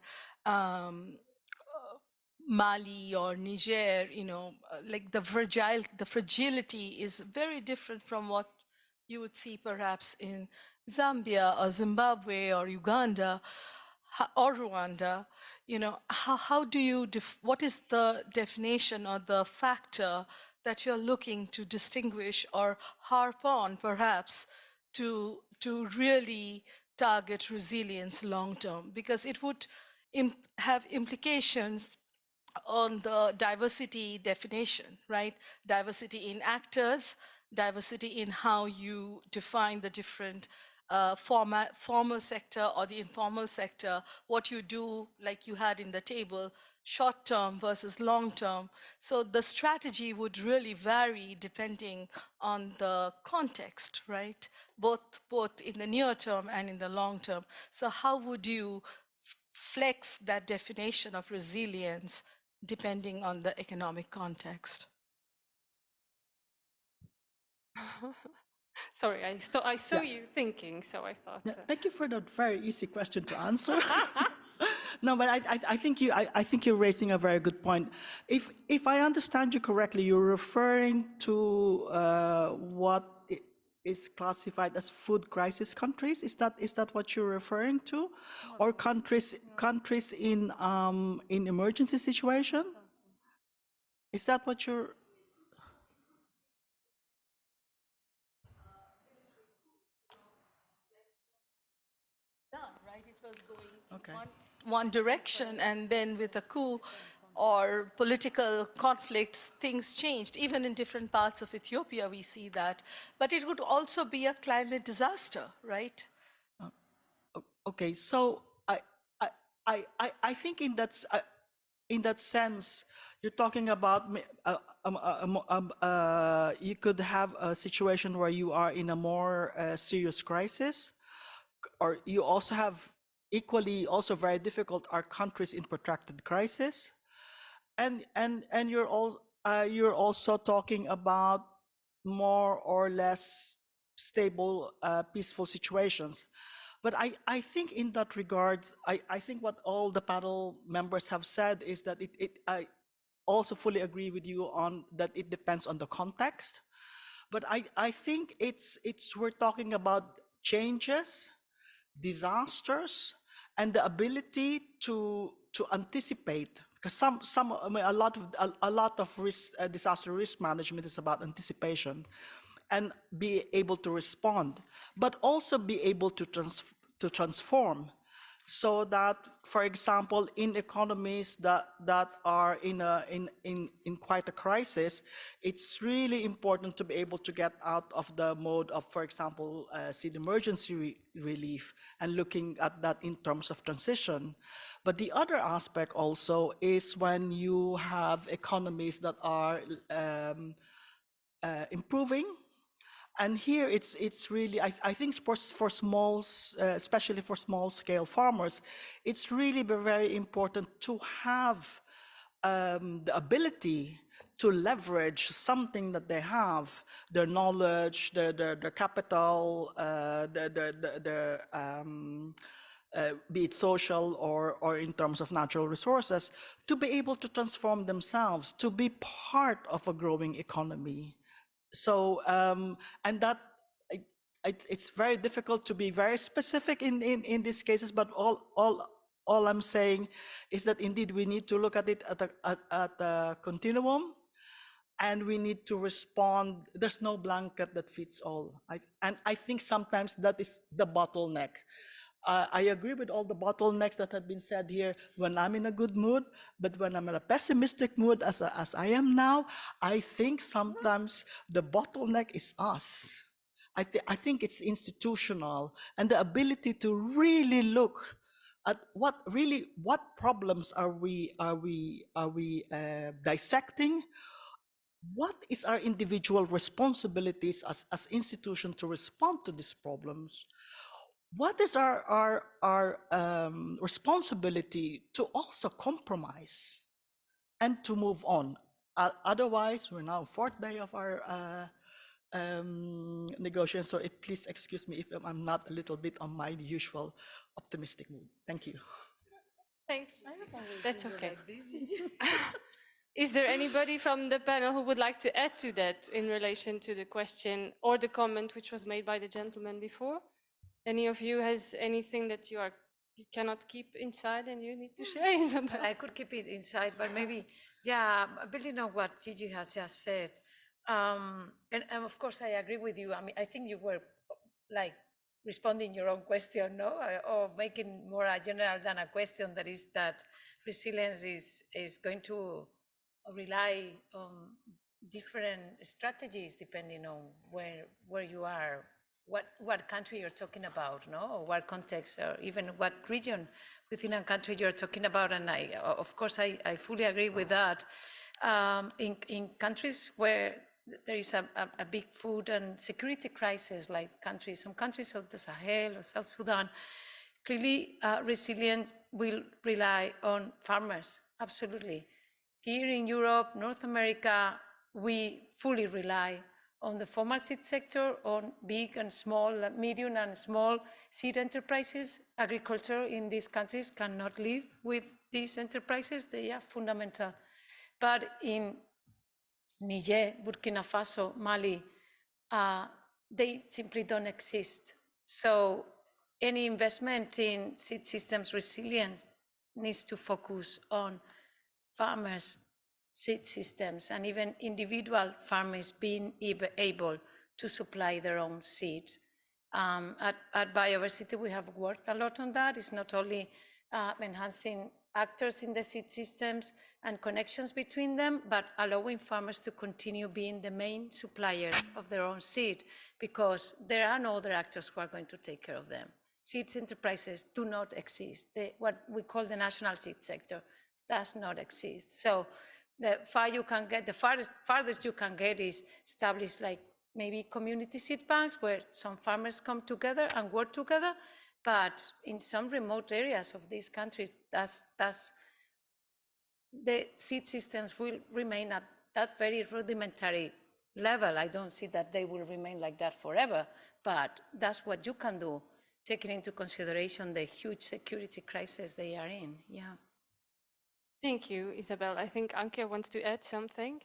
Mali or Niger, you know, like the fragility is very different from what you would see perhaps in Zambia or Zimbabwe or Uganda or Rwanda. You know, how do you, what is the definition or the factor that you're looking to distinguish or harp on perhaps to really target resilience long term? Because it would have implications on the diversity definition, right? Diversity in actors, diversity in how you define the different formal sector or the informal sector, what you do, like you had in the table, short term versus long term. So the strategy would really vary depending on the context, right? Both in the near term and in the long term. So how would you flex that definition of resilience depending on the economic context? Sorry, I saw you thinking, so I thought. Thank you for that very easy question to answer. No, but I think you're raising a very good point. If I understand you correctly, you're referring to what is classified as food crisis countries. Is that what you're referring to, or countries in emergency situation? Is that what you're? Right, it was going one direction, and then with a coup, or political conflicts, things changed. Even in different parts of Ethiopia, we see that. But it would also be a climate disaster, right? Okay, so I think in that sense, you're talking about you could have a situation where you are in a more serious crisis, or you also have equally also very difficult are countries in protracted crisis, and you're also talking about more or less stable, peaceful situations. But I think in that regard, I think what all the panel members have said is that I also fully agree with you on that it depends on the context. But I think we're talking about changes, disasters, and the ability to anticipate. Because a lot of risk, disaster risk management is about anticipation, and be able to respond, but also be able to transform, so that, for example, in economies that are in quite a crisis, it's really important to be able to get out of the mode of, for example, seed emergency relief and looking at that in terms of transition. But the other aspect also is when you have economies that are improving. And here it's really, I think for small, especially for small scale farmers, it's really very important to have the ability to leverage something that they have, their knowledge, their capital, be it social or in terms of natural resources, to be able to transform themselves, to be part of a growing economy. So, and that it's very difficult to be very specific in these cases, but all I'm saying is that indeed we need to look at it at a continuum, and we need to respond. There's no blanket that fits all. And I think sometimes that is the bottleneck. I agree with all the bottlenecks that have been said here when I'm in a good mood, but when I'm in a pessimistic mood, as I am now, I think sometimes the bottleneck is us. I think it's institutional, and the ability to really look at what problems are we dissecting. What is our individual responsibilities as institutions to respond to these problems? What is our responsibility to also compromise and to move on? Otherwise, we're now 4th day of our negotiation, so please excuse me if I'm not a little bit on my usual optimistic mood. Thank you. Thanks. That's okay. Is there anybody from the panel who would like to add to that in relation to the question or the comment which was made by the gentleman before? Any of you has anything that you cannot keep inside and you need to share, Isabel? I could keep it inside, but maybe, yeah, building on what Gigi has just said. And of course, I agree with you. I mean, I think you were like responding your own question, no? Or making more a general than a question, that is that resilience is going to rely on different strategies depending on where you are, what country you're talking about, no? Or what context, or even what region within a country you're talking about. And of course, I fully agree with that. In countries where there is a big food and security crisis, like some countries of the Sahel or South Sudan, clearly resilience will rely on farmers, absolutely. Here in Europe, North America, we fully rely on the formal seed sector, on big and small, medium and small seed enterprises. Agriculture in these countries cannot live with these enterprises. They are fundamental. But in Niger, Burkina Faso, Mali, they simply don't exist. So any investment in seed systems resilience needs to focus on farmers, seed systems, and even individual farmers being able to supply their own seed. At Biodiversity, we have worked a lot on that. It's not only enhancing actors in the seed systems and connections between them, but allowing farmers to continue being the main suppliers of their own seed, because there are no other actors who are going to take care of them. Seeds enterprises do not exist. What we call the national seed sector does not exist. So the farthest you can get is establish like maybe community seed banks where some farmers come together and work together. But in some remote areas of these countries, the seed systems will remain at that very rudimentary level. I don't see that they will remain like that forever, but that's what you can do, taking into consideration the huge security crisis they are in. Yeah. Thank you, Isabel. I think Anke wants to add something.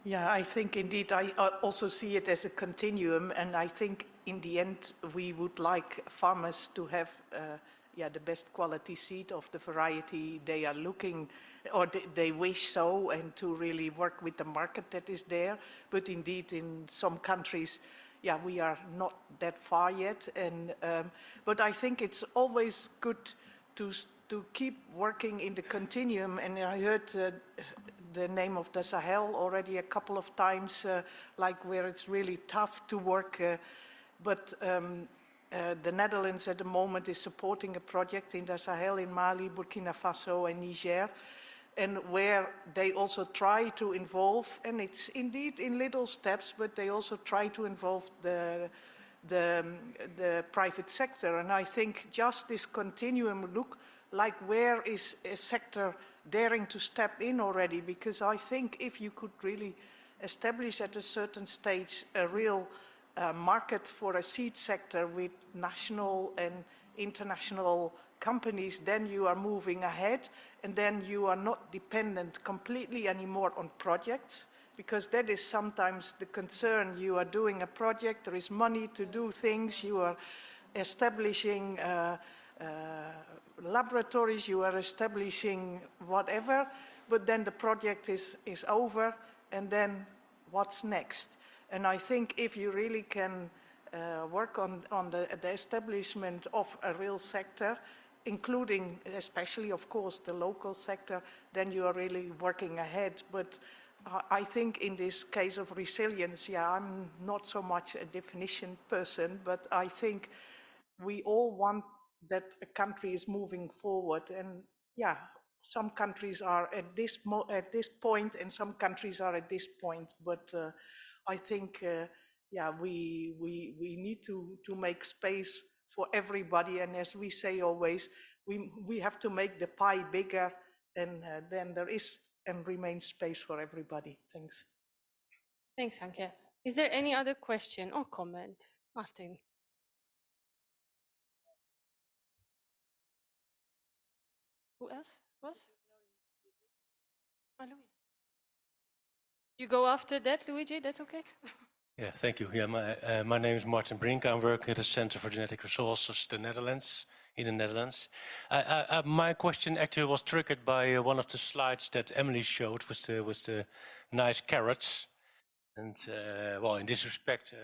Yeah, I think indeed I also see it as a continuum, and I think in the end we would like farmers to have the best quality seed of the variety they are looking, or they wish so, and to really work with the market that is there. But indeed in some countries, we are not that far yet, and but I think it's always good to keep working in the continuum. And I heard the name of the Sahel already a couple of times, like where it's really tough to work. But the Netherlands at the moment is supporting a project in the Sahel in Mali, Burkina Faso and Niger, and where they also try to involve, and it's indeed in little steps, but they also try to involve the private sector. And I think just this continuum look like where is a sector daring to step in already, because I think if you could really establish at a certain stage a real market for a seed sector with national and international companies, then you are moving ahead, and then you are not dependent completely anymore on projects, because that is sometimes the concern. You are doing a project, there is money to do things, you are establishing laboratories, you are establishing whatever, but then the project is over, and then what's next? And I think if you really can work on the establishment of a real sector, including especially, of course, the local sector, then you are really working ahead. But I think in this case of resilience, I'm not so much a definition person, but I think we all want that a country is moving forward. And some countries are at this point, and some countries are at this point. But I think, we need to make space for everybody. And as we say always, we have to make the pie bigger, and then there is and remains space for everybody. Thanks. Thanks, Anke. Is there any other question or comment? Martin. Who else was? Louis. You go after that, Luigi, that's okay? Yeah, thank you. Yeah, my name is Martin Brink. I work at the Center for Genetic Resources, in the Netherlands. My question actually was triggered by one of the slides that Emily showed with the nice carrots. And well, in this respect,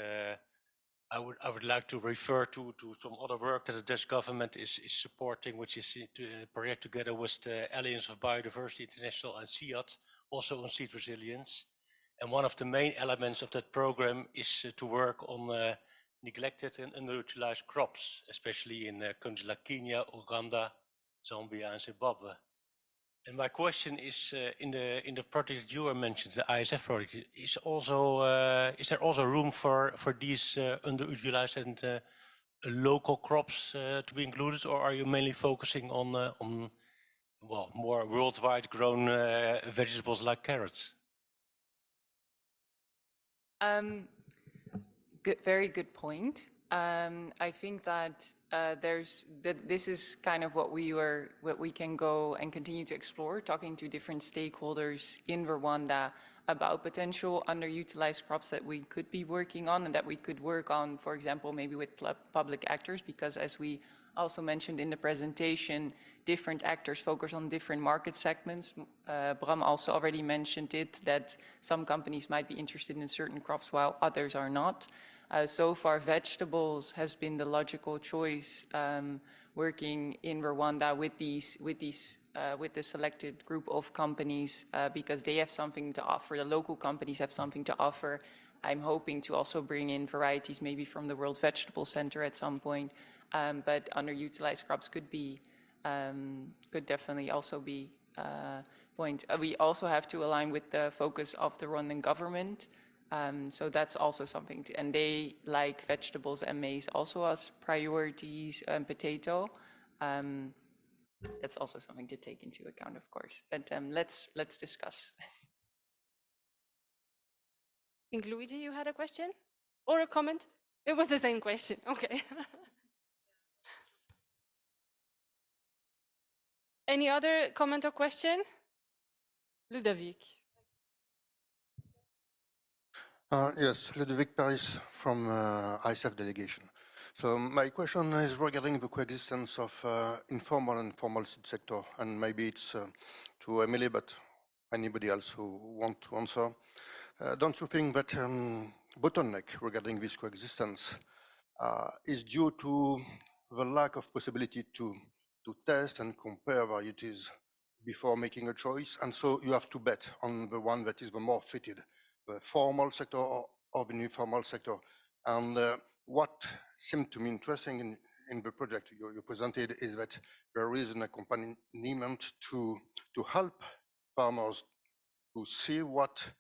I would like to refer to some other work that the Dutch government is supporting, which is a project together with the Alliance of Biodiversity International and CGIAR, also on seed resilience. And one of the main elements of that program is to work on neglected and underutilized crops, especially in countries like Kenya, Rwanda, Zambia, and Zimbabwe. And my question is, in the project that you were mentioned, the ISF project, is there also room for these underutilized and local crops to be included, or are you mainly focusing on well, more worldwide grown vegetables like carrots? Very good point. I think that this is kind of what we can go and continue to explore, talking to different stakeholders in Rwanda about potential underutilized crops that we could be working on and that we could work on, for example, maybe with public actors, because as we also mentioned in the presentation, different actors focus on different market segments. Bram also already mentioned it, that some companies might be interested in certain crops while others are not. So far, vegetables has been the logical choice working in Rwanda with the selected group of companies because they have something to offer. The local companies have something to offer. I'm hoping to also bring in varieties maybe from the World Vegetable Center at some point, but underutilized crops could definitely also be point. We also have to align with the focus of the Rwandan government. So that's also something and they like vegetables and maize also as priorities and potato. That's also something to take into account, of course, but let's discuss. I think Luigi, you had a question or a comment? It was the same question, okay. Any other comment or question? Ludovic. Yes, Ludovic Paris from ISF delegation. So my question is regarding the coexistence of informal and formal seed sector, and maybe it's to Emily, but anybody else who want to answer. Don't you think that bottleneck regarding this coexistence is due to the lack of possibility to test and compare varieties before making a choice, and so you have to bet on the one that is the more fitted, the formal sector or the informal sector. And what seemed to me interesting in the project you presented is that there is an accompaniment to help farmers to see what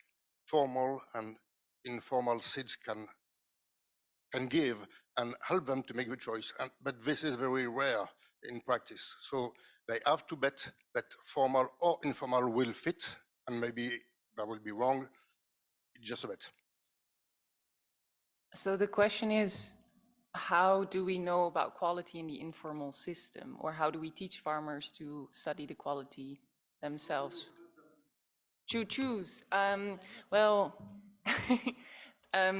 formal and informal seeds can give and help them to make the choice. But this is very rare in practice. So they have to bet that formal or informal will fit, and maybe that will be wrong, just a bit. So the question is, how do we know about quality in the informal system, or how do we teach farmers to study the quality themselves? To choose. Well,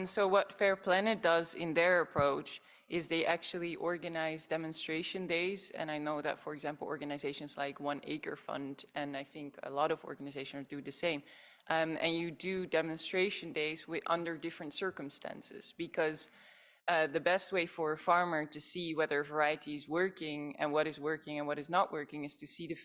so what Fair Planet does in their approach is they actually organize demonstration days. And I know that, for example, organizations like 1 Acre Fund, and I think a lot of organizations do the same. And you do demonstration days under different circumstances, because the best way for a farmer to see whether a variety is working and what is not working is to see the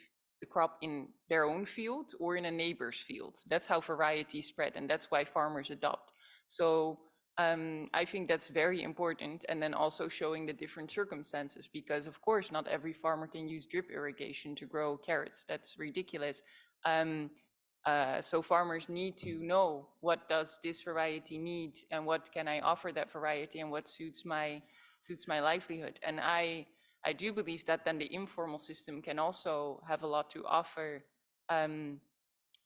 crop in their own field or in a neighbor's field. That's how varieties spread, and that's why farmers adopt. So I think that's very important, and then also showing the different circumstances, because of course not every farmer can use drip irrigation to grow carrots. That's ridiculous. So farmers need to know, what does this variety need, and what can I offer that variety, and what suits my livelihood. And I do believe that then the informal system can also have a lot to offer,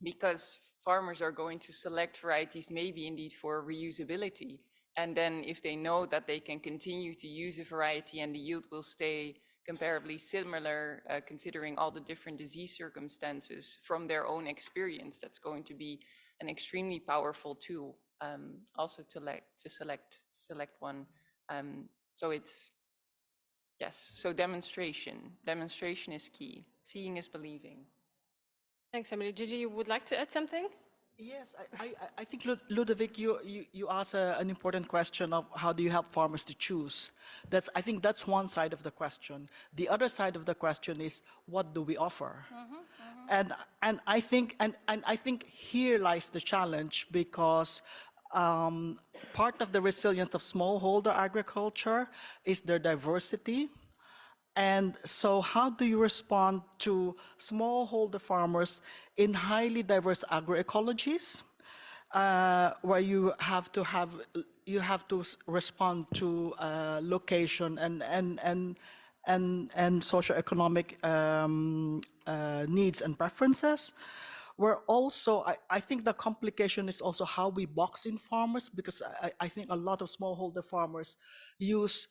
because farmers are going to select varieties maybe indeed for reusability. And then if they know that they can continue to use a variety and the yield will stay comparably similar, considering all the different disease circumstances from their own experience, that's going to be an extremely powerful tool, also to select one. So it's, yes, so demonstration is key. Seeing is believing. Thanks, Emily. Gigi, you would like to add something? Yes, I think, Ludovic, you asked an important question of how do you help farmers to choose. I think that's one side of the question. The other side of the question is, what do we offer? And I think here lies the challenge, because part of the resilience of smallholder agriculture is their diversity. And so how do you respond to smallholder farmers in highly diverse agroecologies, where you have to respond to location and socioeconomic needs and preferences? Where also, I think the complication is also how we box in farmers, because I think a lot of smallholder farmers use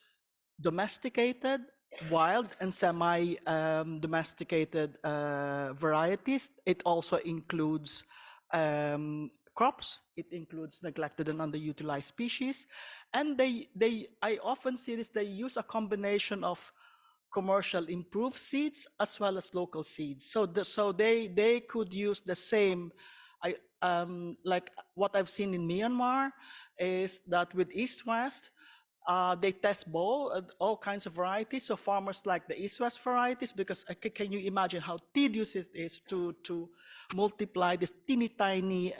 domesticated, wild and semi-domesticated varieties. It also includes crops. It includes neglected and underutilized species. And I often see this, they use a combination of commercial improved seeds as well as local seeds. So they could use the same, like what I've seen in Myanmar is that with East-West, They test all kinds of varieties. So farmers like the East West varieties, because can you imagine how tedious it is to multiply these teeny tiny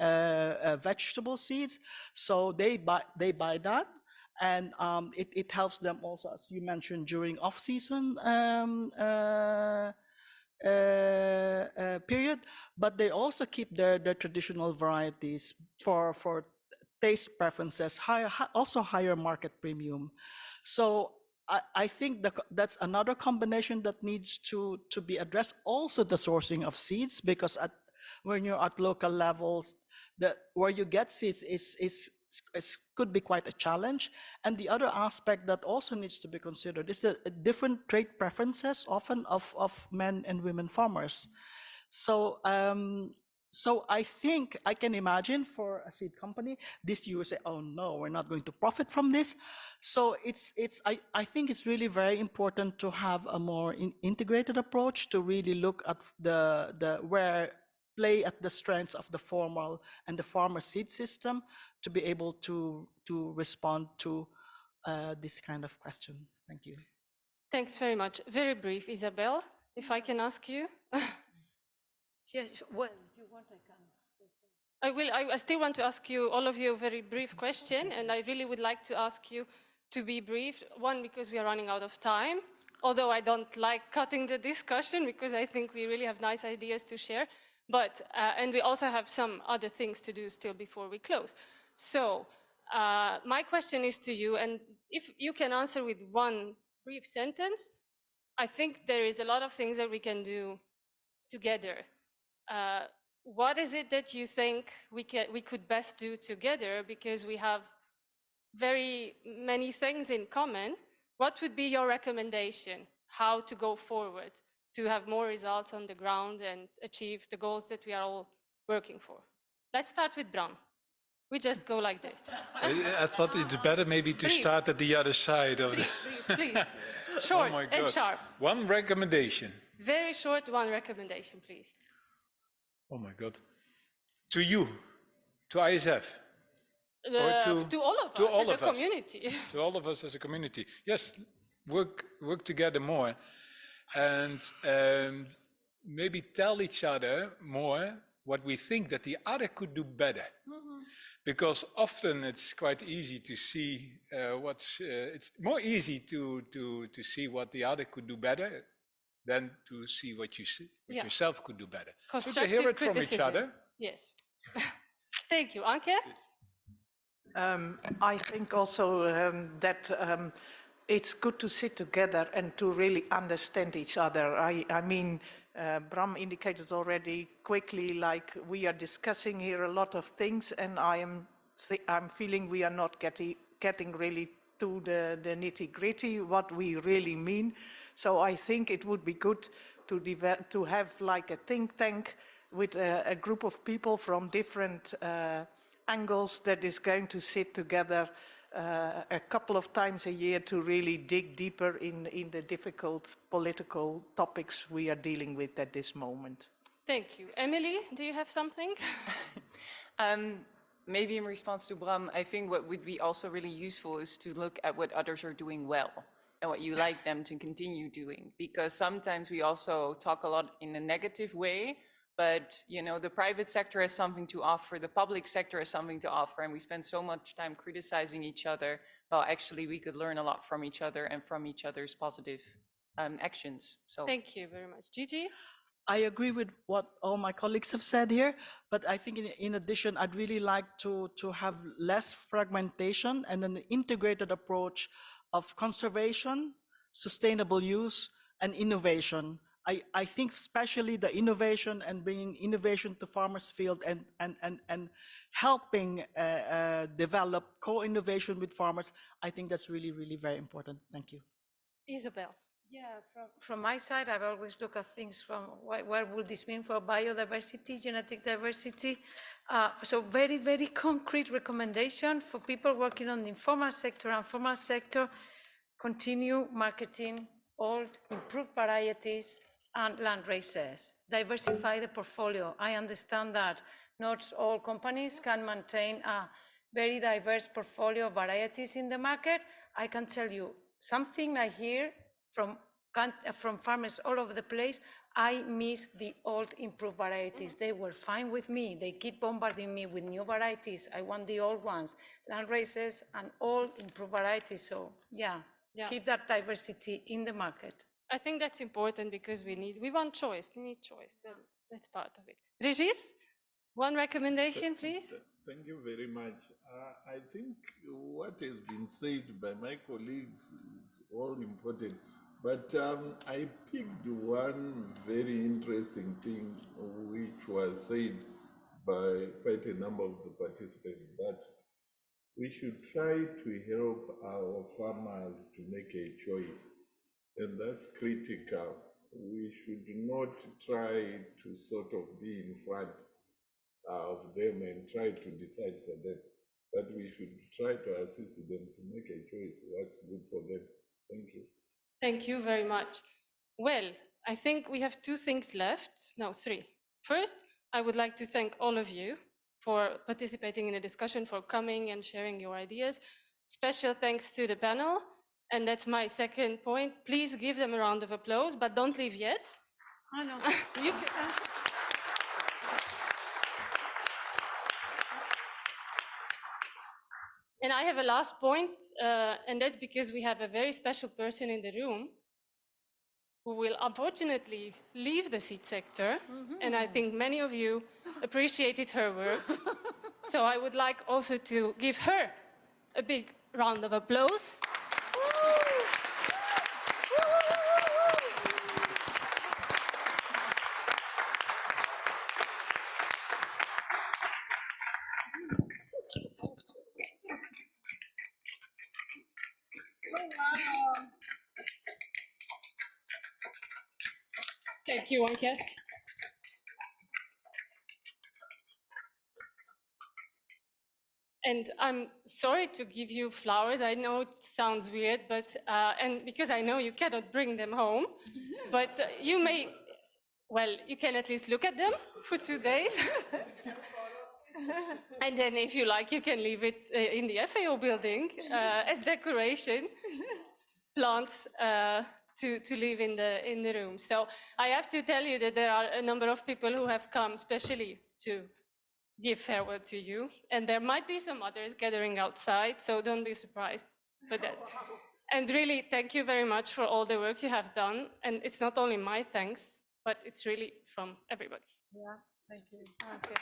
vegetable seeds? So they buy that. And it helps them also, as you mentioned, during off-season period, but they also keep their traditional varieties for taste preferences, also higher market premium. So I think that's another combination that needs to be addressed. Also the sourcing of seeds, because when you're at local levels, where you get seeds could be quite a challenge. And the other aspect that also needs to be considered is the different trade preferences often of men and women farmers. So so I think I can imagine for a seed company, you say, oh no, we're not going to profit from this. So I think it's really very important to have a more integrated approach to really look at play at the strengths of the formal and the farmer seed system to be able to respond to this kind of question. Thank you. Thanks very much. Very brief, Isabel, if I can ask you. Yes, well, if you want, I can. I will. I still want to ask you, all of you, a very brief question, and I really would like to ask you to be brief. One, because we are running out of time, although I don't like cutting the discussion because I think we really have nice ideas to share. But, and we also have some other things to do still before we close. So my question is to you, and if you can answer with one brief sentence, I think there is a lot of things that we can do together. What is it that you think we could best do together, because we have very many things in common? What would be your recommendation, how to go forward to have more results on the ground and achieve the goals that we are all working for? Let's start with Bram. We just go like this. I thought it's better maybe to start at the other side of Please. Short and sharp. One recommendation. Very short, one recommendation, please. Oh my God. To you, to ISF. To all of us as a community. To all of us as a community. Yes, work together more. And maybe tell each other more what we think that the other could do better. Mm-hmm. Because often it's quite easy to see it's more easy to see what the other could do better than to see what yourself could do better. Could you hear it from each other? Yes. Thank you. Anke? I think also that it's good to sit together and to really understand each other. I mean, Bram indicated already quickly, like we are discussing here a lot of things, and I'm feeling we are not getting really to the nitty-gritty, what we really mean. So I think it would be good to have like a think tank with a group of people from different angles that is going to sit together a couple of times a year to really dig deeper in the difficult political topics we are dealing with at this moment. Thank you. Emily, do you have something? Maybe in response to Bram, I think what would be also really useful is to look at what others are doing well and what you like them to continue doing. Because sometimes we also talk a lot in a negative way, but you know, the private sector has something to offer, the public sector has something to offer, and we spend so much time criticizing each other. Well, actually, we could learn a lot from each other and from each other's positive actions. So thank you very much. Gigi? I agree with what all my colleagues have said here, but I think in addition, I'd really like to have less fragmentation and an integrated approach of conservation, sustainable use, and innovation. I think especially the innovation and bringing innovation to farmers' field and helping develop co-innovation with farmers, I think that's really, really very important. Thank you. Isabel. Yeah, from my side, I've always looked at things from what would this mean for biodiversity, genetic diversity. So very, very concrete recommendation for people working on the informal sector and formal sector: continue marketing old, improved varieties and land races. Diversify the portfolio. I understand that not all companies can maintain a very diverse portfolio of varieties in the market. I can tell you something I hear from farmers all over the place. I miss the old improved varieties. They were fine with me. They keep bombarding me with new varieties. I want the old ones, land races and all improved varieties. So yeah, keep that diversity in the market. I think that's important because we want choice. We need choice. And that's part of it. Regis, one recommendation, please. Thank you very much. I think what has been said by my colleagues is all important. But I picked one very interesting thing which was said by quite a number of the participants, that we should try to help our farmers to make a choice. And that's critical. We should not try to sort of be in front of them and try to decide for them, but we should try to assist them to make a choice, what's good for them. Thank you. Thank you very much. Well, I think we have two things left. No, three. First, I would like to thank all of you for participating in the discussion, for coming and sharing your ideas. Special thanks to the panel. And that's my second point. Please give them a round of applause, but don't leave yet. Oh, no. You can... And I have a last point, and that's because we have a very special person in the room who will unfortunately leave the seed sector. And I think many of you appreciated her work. So I would like also to give her a big round of applause. Thank you, Anke. And I'm sorry to give you flowers. I know it sounds weird, but and because I know you cannot bring them home, but you may, well, you can at least look at them for 2 days. And then if you like, you can leave it in the FAO building as decoration, plants to leave in the room. So I have to tell you that there are a number of people who have come especially to give farewell to you. And there might be some others gathering outside, so don't be surprised for that. And really, thank you very much for all the work you have done. And it's not only my thanks, but it's really from everybody. Yeah, thank you. Okay.